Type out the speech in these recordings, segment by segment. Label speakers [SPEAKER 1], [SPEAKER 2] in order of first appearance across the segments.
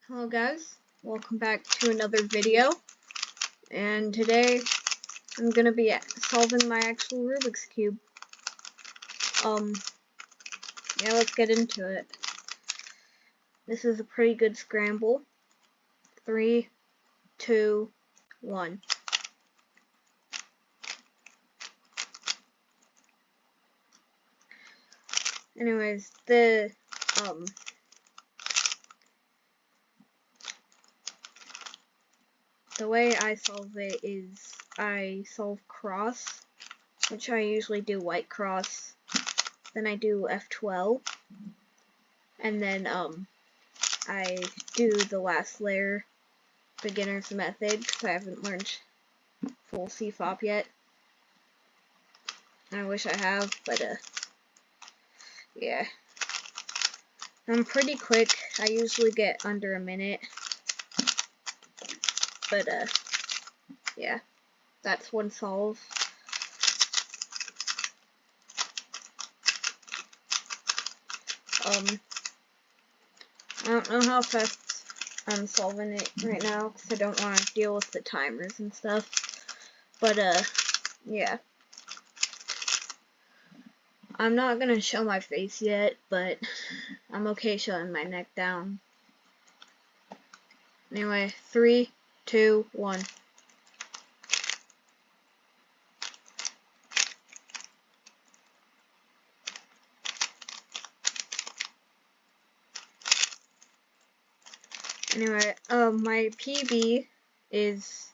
[SPEAKER 1] Hello guys, welcome back to another video, and today I'm gonna be solving my actual Rubik's Cube. Yeah, let's get into it. This is a pretty good scramble. 3, 2, 1. Anyways, the way I solve it is I solve cross, which I usually do white cross, then I do F12, and then I do the last layer, beginner's method, because I haven't learned full CFOP yet. I wish I have, but yeah. I'm pretty quick. I usually get under a minute. But yeah, that's one solve. I don't know how fast I'm solving it right now because I don't want to deal with the timers and stuff. But yeah. I'm not gonna show my face yet, but I'm okay showing my neck down. Anyway, 3, 2, 1. Anyway, my PB is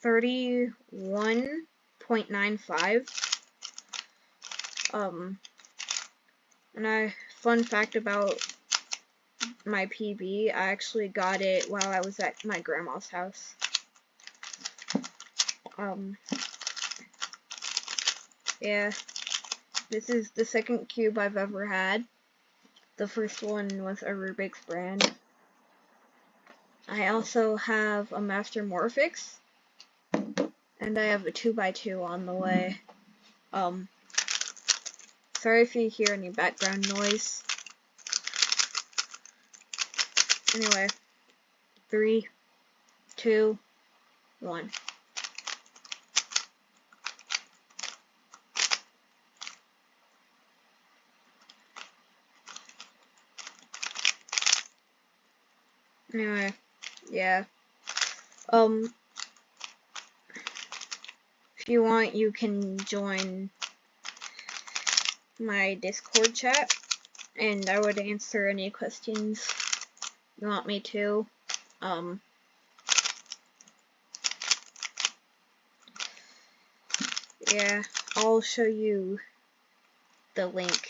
[SPEAKER 1] 31.95. And fun fact about my PB, I actually got it while I was at my grandma's house. Yeah, this is the second cube I've ever had. The first one was a Rubik's brand. I also have a Master Morphix, and I have a 2x2 on the way. Sorry if you hear any background noise. Anyway, 3, 2, 1. Anyway, yeah. If you want, you can join my Discord chat, and I would answer any questions you want me to. Yeah, I'll show you the link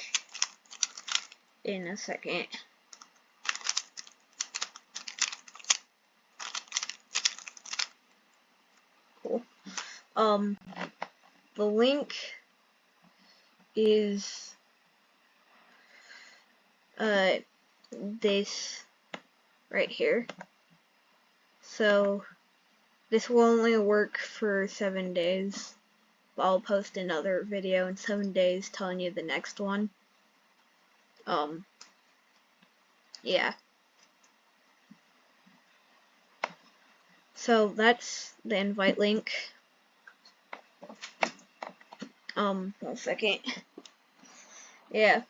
[SPEAKER 1] in a second. Cool. The link is this right here. So this will only work for 7 days. I'll post another video in 7 days telling you the next one. Yeah. So that's the invite link. 1 second. Yeah.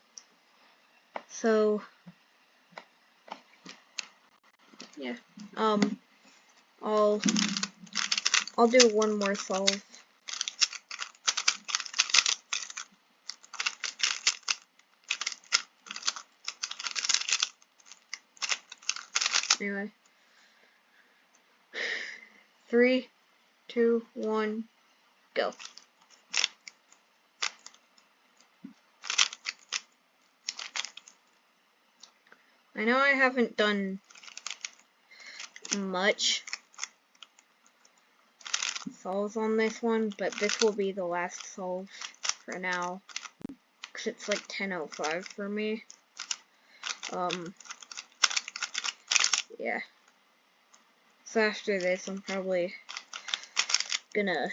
[SPEAKER 1] So yeah. I'll do one more solve. Anyway. 3, 2, 1, go. I know I haven't done much solves on this one, but this will be the last solve for now, because it's like 10:05 for me. Yeah. So after this, I'm probably gonna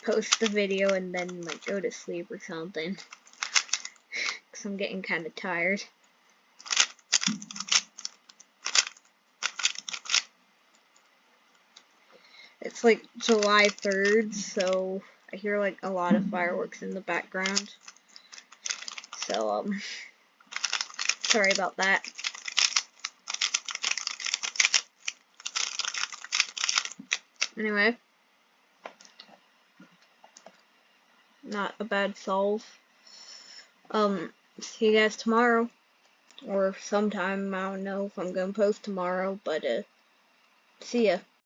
[SPEAKER 1] post the video and then like go to sleep or something, because I'm getting kind of tired. It's like July 3rd, so I hear like a lot of fireworks in the background. So, sorry about that. Anyway, not a bad solve. See you guys tomorrow. Or sometime, I don't know if I'm gonna post tomorrow, but, see ya.